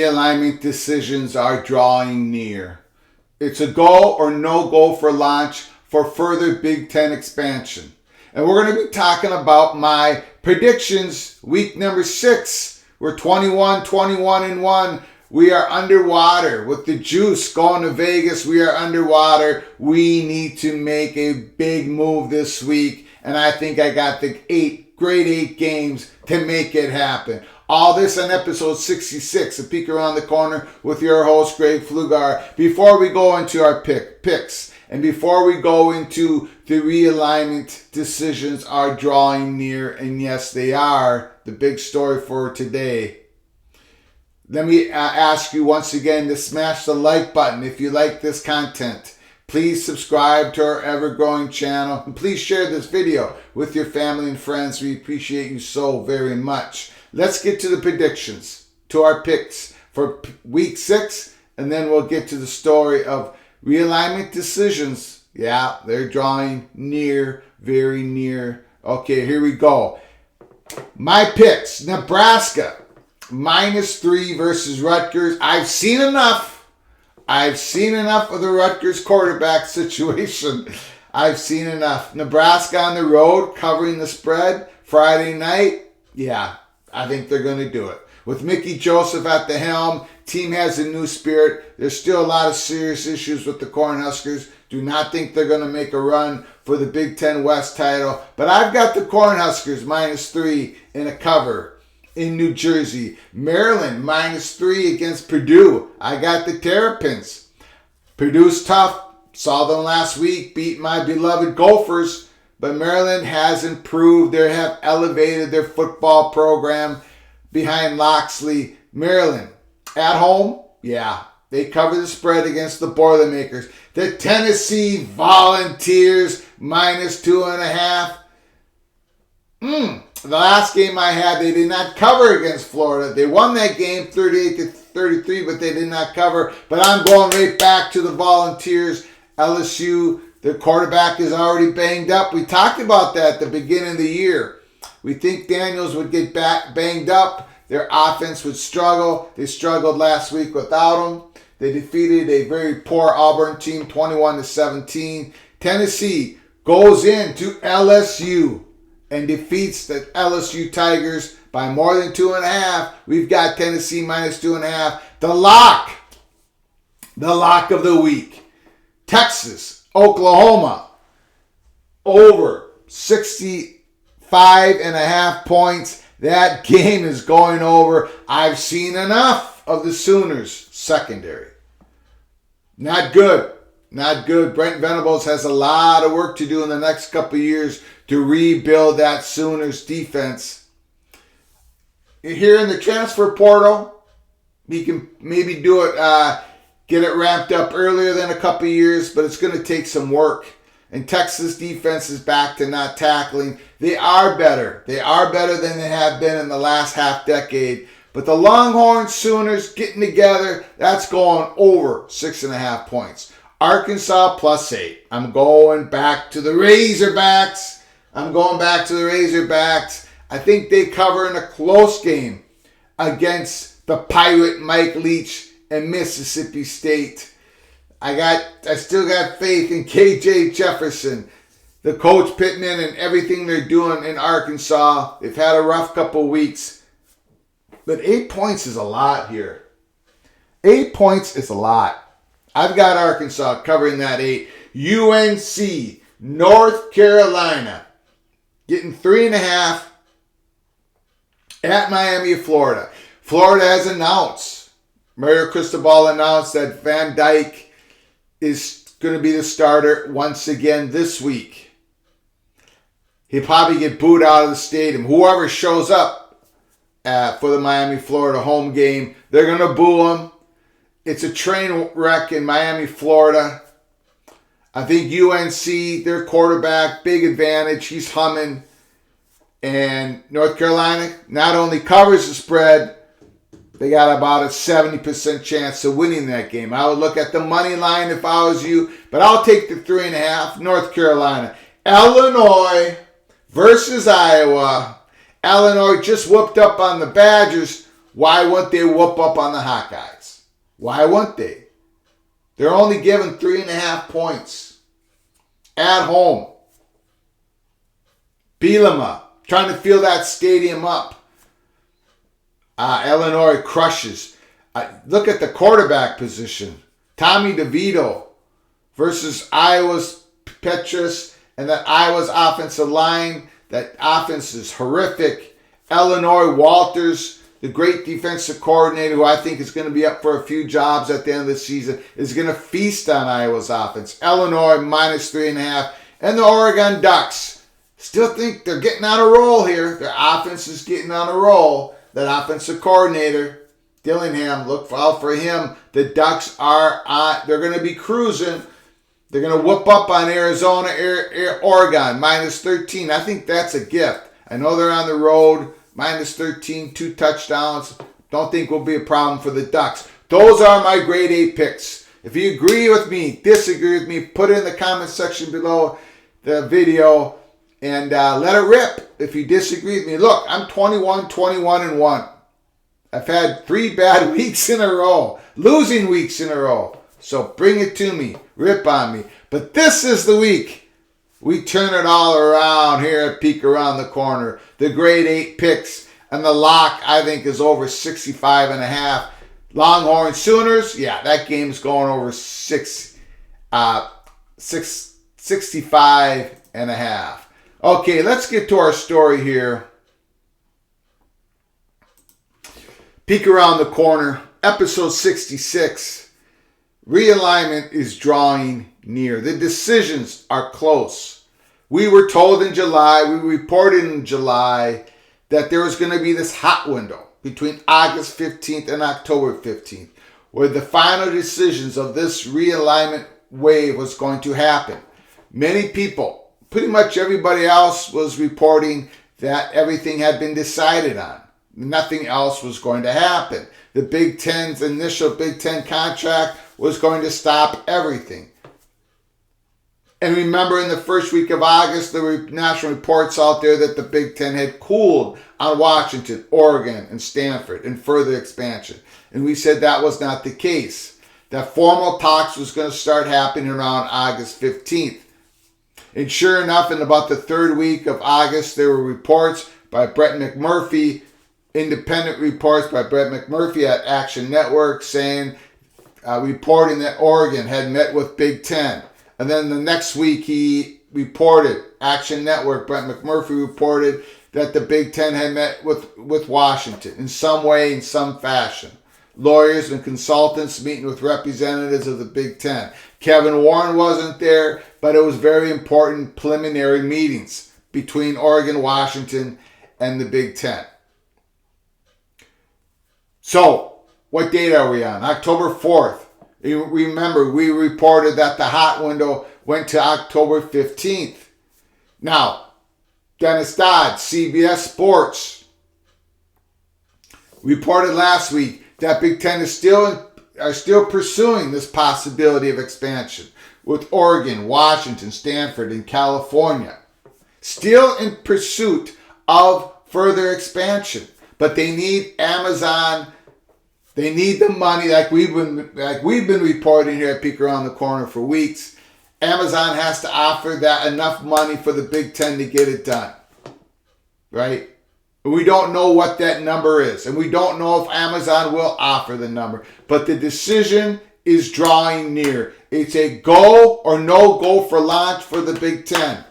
realignment decisions are drawing near. It's a go or no go for launch for further Big Ten expansion. And we're going to be talking about my predictions week number 6. We're 21-1. We are underwater. With the juice going to Vegas, we are underwater. We need to make a big move this week. And I think I got the grade 8 games to make it happen. All this on episode 66, A Peek Around the Corner with your host, Greg Flugar. Before we go into our picks, and before we go into the realignment decisions are drawing near, and yes, they are, the big story for today. Let me ask you once again to smash the like button if you like this content. Please subscribe to our ever-growing channel. And please share this video with your family and friends. We appreciate you so very much. Let's get to the predictions, to our picks for week 6, and then we'll get to the story of realignment decisions. Yeah, they're drawing near, very near. Okay, here we go. My picks, Nebraska, -3 versus Rutgers. I've seen enough of the Rutgers quarterback situation. I've seen enough. Nebraska on the road, covering the spread Friday night. Yeah, I think they're going to do it. With Mickey Joseph at the helm, team has a new spirit. There's still a lot of serious issues with the Cornhuskers. Do not think they're going to make a run for the Big Ten West title. But I've got the Cornhuskers -3 in a cover in New Jersey. Maryland -3 against Purdue. I got the Terrapins. Purdue's tough. Saw them last week. Beat my beloved Gophers. But Maryland has improved. They have elevated their football program behind Loxley. Maryland, at home, yeah, they cover the spread against the Boilermakers. The Tennessee Volunteers, -2.5. The last game I had, they did not cover against Florida. They won that game 38-33, but they did not cover. But I'm going right back to the Volunteers. LSU, their quarterback is already banged up. We talked about that at the beginning of the year. We think Daniels would get banged up. Their offense would struggle. They struggled last week without him. They defeated a very poor Auburn team 21-17. Tennessee goes into LSU and defeats the LSU Tigers by more than 2.5. We've got Tennessee -2.5. The lock of the week. Texas, Oklahoma, over 65.5 points. That game is going over. I've seen enough of the Sooners secondary. Not good. Brent Venables has a lot of work to do in the next couple of years to rebuild that Sooners defense. Here in the transfer portal, he can maybe do it, get it ramped up earlier than a couple of years, but it's going to take some work. And Texas defense is back to not tackling. They are better. They are better than they have been in the last half decade. But the Longhorn Sooners getting together, that's going over 6.5 points. Arkansas +8. I'm going back to the Razorbacks. I think they cover in a close game against the Pirate Mike Leach and Mississippi State. I still got faith in KJ Jefferson, the Coach Pittman, and everything they're doing in Arkansas. They've had a rough couple weeks. But 8 points is a lot here. 8 points is a lot. I've got Arkansas covering that 8. UNC, North Carolina, getting 3.5 at Miami, Florida. Florida has announced, Mario Cristobal announced that Van Dyke is going to be the starter once again this week. He'll probably get booed out of the stadium. Whoever shows up for the Miami, Florida home game, they're going to boo him. It's a train wreck in Miami, Florida. I think UNC, their quarterback, big advantage. He's humming. And North Carolina not only covers the spread, they got about a 70% chance of winning that game. I would look at the money line if I was you, but I'll take the 3.5. North Carolina. Illinois versus Iowa. Illinois just whooped up on the Badgers why wouldn't they whoop up on the Hawkeyes? Why wouldn't they? They're only given 3.5 points at home. Bielema trying to fill that stadium up. Illinois crushes. Look at the quarterback position. Tommy DeVito versus Iowa's Petrus and that Iowa's offensive line. That offense is horrific. Illinois Walters, the great defensive coordinator who I think is going to be up for a few jobs at the end of the season, is going to feast on Iowa's offense. Illinois minus 3.5. And the Oregon Ducks still think they're getting on a roll here. Their offense is getting on a roll. That offensive coordinator, Dillingham, look out for him. The Ducks they're going to be cruising. They're going to whoop up on Arizona, Oregon, minus 13. I think that's a gift. I know they're on the road, minus 13, 2 touchdowns. Don't think will be a problem for the Ducks. Those are my grade 8 picks. If you agree with me, disagree with me, put it in the comment section below the video and let it rip if you disagree with me. Look, I'm 21-1. I've had 3 bad weeks in a row, losing weeks in a row. So bring it to me, rip on me. But this is the week we turn it all around here at Peek Around the Corner. The grade 8 picks and the lock, I think, is over 65.5. Longhorn Sooners, yeah, that game's going over 65.5. Okay, let's get to our story here. Peek Around the Corner, episode 66. Realignment is drawing near. The decisions are close. We were told in July, we reported in July, that there was going to be this hot window between August 15th and October 15th, where the final decisions of this realignment wave was going to happen. Many people, pretty much everybody else, was reporting that everything had been decided on. Nothing else was going to happen. The Big Ten's initial Big Ten contract was going to stop everything. And remember, in the first week of August, there were national reports out there that the Big Ten had cooled on Washington, Oregon, and Stanford in further expansion. And we said that was not the case. That formal talks was going to start happening around August 15th. And sure enough, in about the third week of August, there were reports by Brett McMurphy, independent reports by Brett McMurphy at Action Network saying, reporting that Oregon had met with Big Ten. And then the next week he reported, Action Network, Brett McMurphy reported that the Big Ten had met with Washington in some way, in some fashion. Lawyers and consultants meeting with representatives of the Big Ten. Kevin Warren wasn't there, but it was very important preliminary meetings between Oregon, Washington, and the Big Ten. So, what date are we on? October 4th. You remember, we reported that the hot window went to October 15th. Now, Dennis Dodd, CBS Sports, reported last week that Big Ten are still pursuing this possibility of expansion with Oregon, Washington, Stanford, and California. Still in pursuit of further expansion. But they need Amazon. They need the money, like we've been reporting here at Peek Around the Corner for weeks. Amazon has to offer that enough money for the Big Ten to get it done, right? We don't know what that number is, and we don't know if Amazon will offer the number. But the decision is drawing near. It's a go or no go for launch for the Big Ten.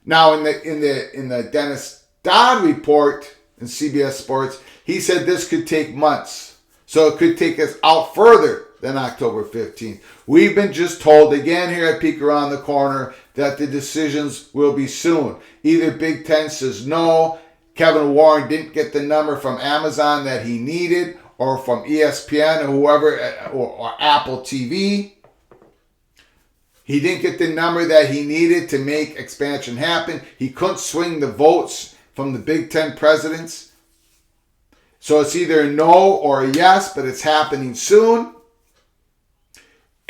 Now, in the Dennis Dodd report in CBS Sports, he said this could take months. So it could take us out further than October 15th. We've been just told again here at Peek Around the Corner that the decisions will be soon. Either Big Ten says no, Kevin Warren didn't get the number from Amazon that he needed, or from ESPN or whoever, or Apple TV. He didn't get the number that he needed to make expansion happen. He couldn't swing the votes from the Big Ten presidents. So it's either a no or a yes, but it's happening soon.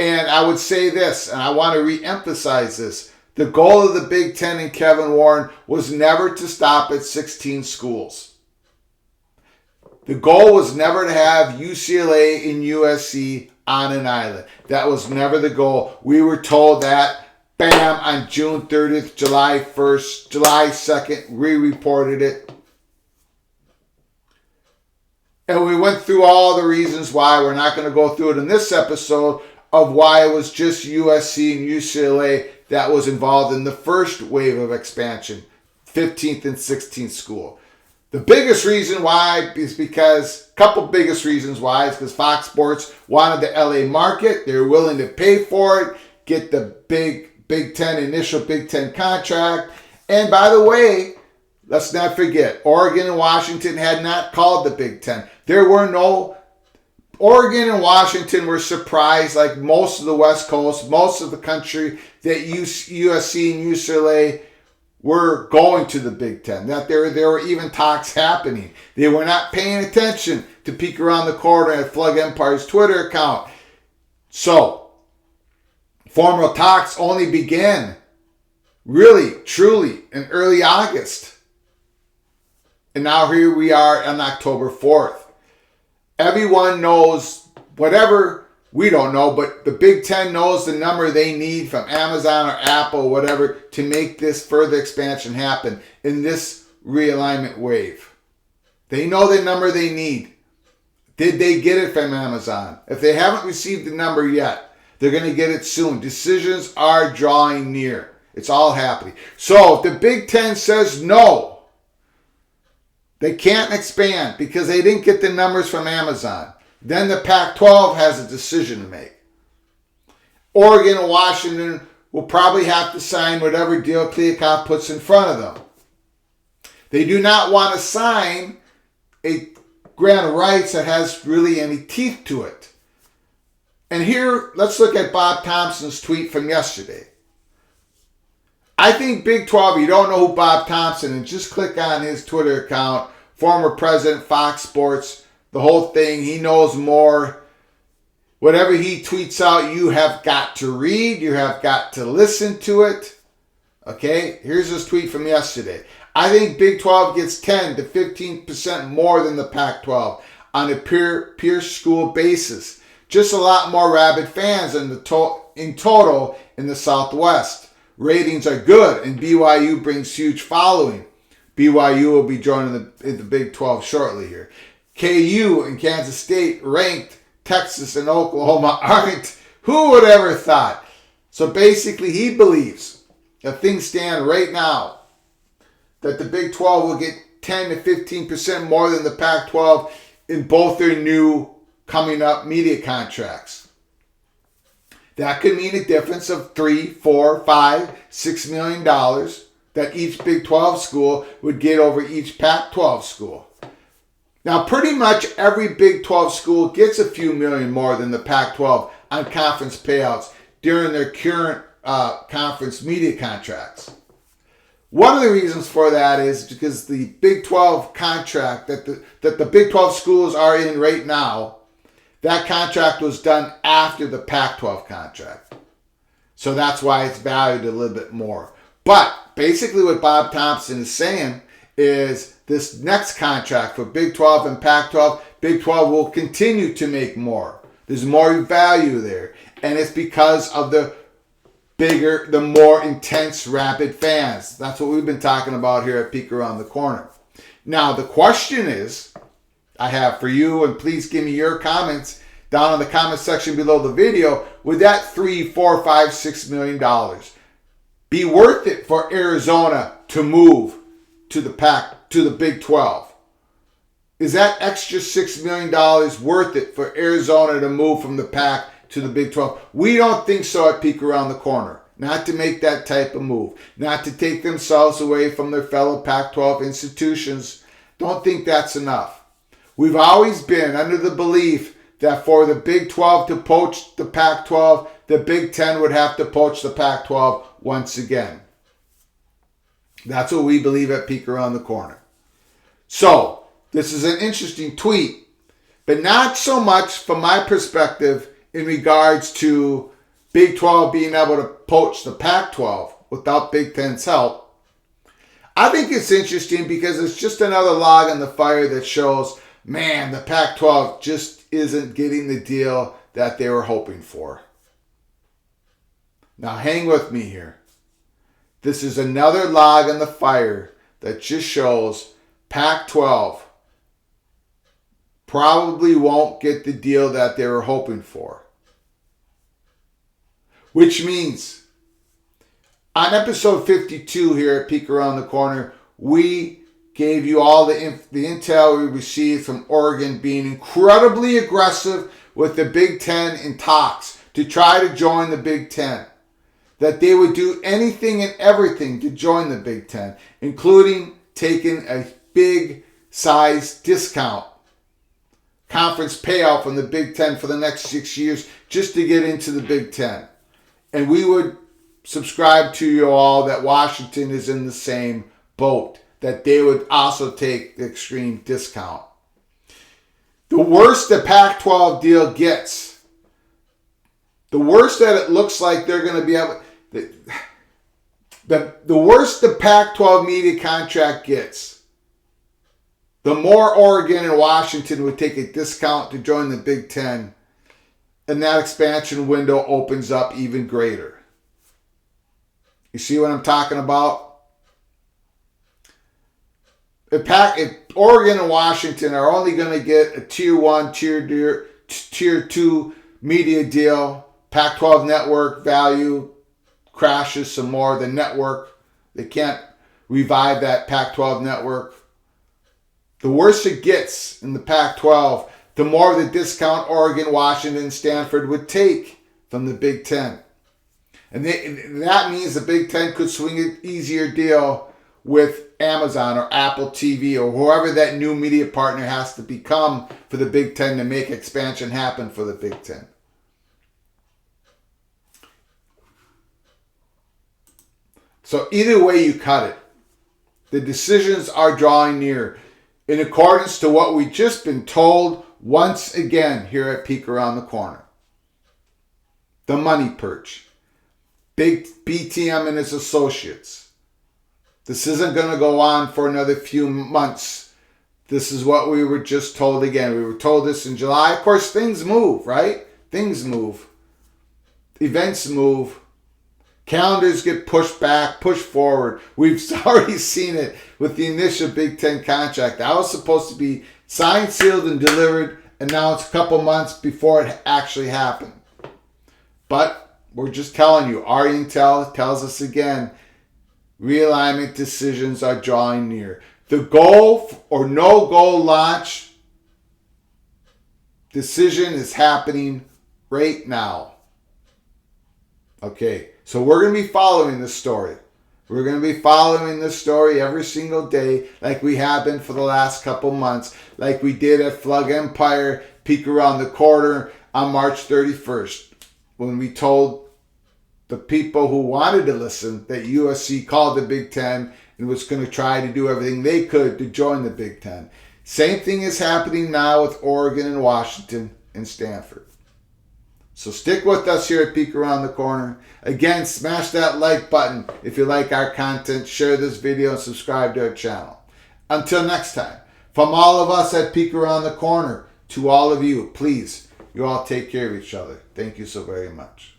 And I would say this, and I want to re-emphasize this. The goal of the Big Ten and Kevin Warren was never to stop at 16 schools. The goal was never to have UCLA and USC on an island. That was never the goal. We were told that, bam, on June 30th, July 1st, July 2nd, we reported it. And we went through all the reasons why. We're not going to go through it in this episode of why it was just USC and UCLA that was involved in the first wave of expansion, 15th and 16th school. The biggest reason why is because, biggest reasons why is because Fox Sports wanted the LA market. They were willing to pay for it, get the initial Big Ten contract. And by the way, let's not forget, Oregon and Washington had not called the Big Ten. Oregon and Washington were surprised, like most of the West Coast, most of the country, that USC and UCLA were going to the Big Ten, that there were even talks happening. They were not paying attention to Peek Around the Corner at Flug Empire's Twitter account. So, formal talks only began, really, truly, in early August. And now here we are on October 4th. Everyone knows, whatever, we don't know, but the Big Ten knows the number they need from Amazon or Apple, whatever, to make this further expansion happen in this realignment wave. They know the number they need. Did they get it from Amazon? If they haven't received the number yet, they're going to get it soon. Decisions are drawing near. It's all happening. So if the Big Ten says no, they can't expand because they didn't get the numbers from Amazon, then the Pac-12 has a decision to make. Oregon and Washington will probably have to sign whatever deal Kliavkoff puts in front of them. They do not want to sign a grant of rights that has really any teeth to it. And here, let's look at Bob Thompson's tweet from yesterday. I think Big 12, you don't know who Bob Thompson is, just click on his Twitter account, former president, Fox Sports, the whole thing. He knows more. Whatever he tweets out, you have got to read. You have got to listen to it. Okay, here's his tweet from yesterday. I think Big 12 gets 10 to 15% more than the Pac-12 on a peer school basis. Just a lot more rabid fans in total in the Southwest. Ratings are good, and BYU brings huge following. BYU will be joining the Big 12 shortly here. KU and Kansas State ranked. Texas and Oklahoma aren't. Who would ever thought? So basically, he believes that things stand right now that the Big 12 will get 10 to 15% more than the Pac-12 in both their new coming up media contracts. That could mean a difference of $3, $4, $5, $6 million that each Big 12 school would get over each Pac-12 school. Now, pretty much every Big 12 school gets a few million more than the Pac-12 on conference payouts during their current conference media contracts. One of the reasons for that is because the Big 12 contract that the Big 12 schools are in right now, that contract was done after the Pac-12 contract. So that's why it's valued a little bit more. But basically what Bob Thompson is saying is this next contract for Big 12 and Pac-12, Big 12 will continue to make more. There's more value there. And it's because of the more intense, rabid fans. That's what we've been talking about here at Peek Around the Corner. Now, the question is, I have for you, and please give me your comments down in the comment section below the video, would that $3, $4, $5, $6 million be worth it for Arizona to move to the Big 12? Is that extra $6 million worth it for Arizona to move from the Pac to the Big 12? We don't think so at Peek Around the Corner. Not to make that type of move. Not to take themselves away from their fellow Pac-12 institutions. Don't think that's enough. We've always been under the belief that for the Big 12 to poach the Pac-12, the Big 10 would have to poach the Pac-12 once again. That's what we believe at Peek Around the Corner. So, this is an interesting tweet, but not so much from my perspective in regards to Big 12 being able to poach the Pac-12 without Big 10's help. I think it's interesting because it's just another log in the fire that shows man, the Pac-12 just isn't getting the deal that they were hoping for. Now hang with me here. This is another log in the fire that just shows Pac-12 probably won't get the deal that they were hoping for. Which means, on episode 52 here at Peek Around the Corner, we gave you all the intel we received from Oregon being incredibly aggressive with the Big Ten in talks to try to join the Big Ten. That they would do anything and everything to join the Big Ten, including taking a big size discount, conference payout from the Big Ten for the next 6 years just to get into the Big Ten. And we would subscribe to you all that Washington is in the same boat, that they would also take the extreme discount. The worse the Pac-12 deal gets, the worse that it looks like they're going to be able... The worse the Pac-12 media contract gets, the more Oregon and Washington would take a discount to join the Big Ten, and that expansion window opens up even greater. You see what I'm talking about? If Oregon and Washington are only going to get a Tier 1, Tier 2 media deal, Pac-12 network value crashes some more. The network, they can't revive that Pac-12 network. The worse it gets in the Pac-12, the more the discount Oregon, Washington, Stanford would take from the Big Ten. And that means the Big Ten could swing an easier deal with Amazon or Apple TV or whoever that new media partner has to become for the Big Ten to make expansion happen for the Big Ten. So either way you cut it, the decisions are drawing near in accordance to what we've just been told once again here at Peek Around the Corner. The money perch. Big BTM and his associates. This isn't going to go on for another few months. This is what we were just told again. We were told this in July. Of course, things move, right? Things move. Events move. Calendars get pushed back, pushed forward. We've already seen it with the initial Big Ten contract. That was supposed to be signed, sealed, and delivered, announced a couple months before it actually happened. But we're just telling you, our intel tells us again, realignment decisions are drawing near. The goal or no goal launch decision is happening right now. Okay, so we're going to be following this story. We're going to be following this story every single day like we have been for the last couple months, like we did at Flug Empire, Peek Around the Corner on March 31st, when we told the people who wanted to listen that USC called the Big Ten and was going to try to do everything they could to join the Big Ten. Same thing is happening now with Oregon and Washington and Stanford. So stick with us here at Peek Around the Corner. Again, smash that like button if you like our content. Share this video and subscribe to our channel. Until next time, from all of us at Peek Around the Corner to all of you, please, you all take care of each other. Thank you so very much.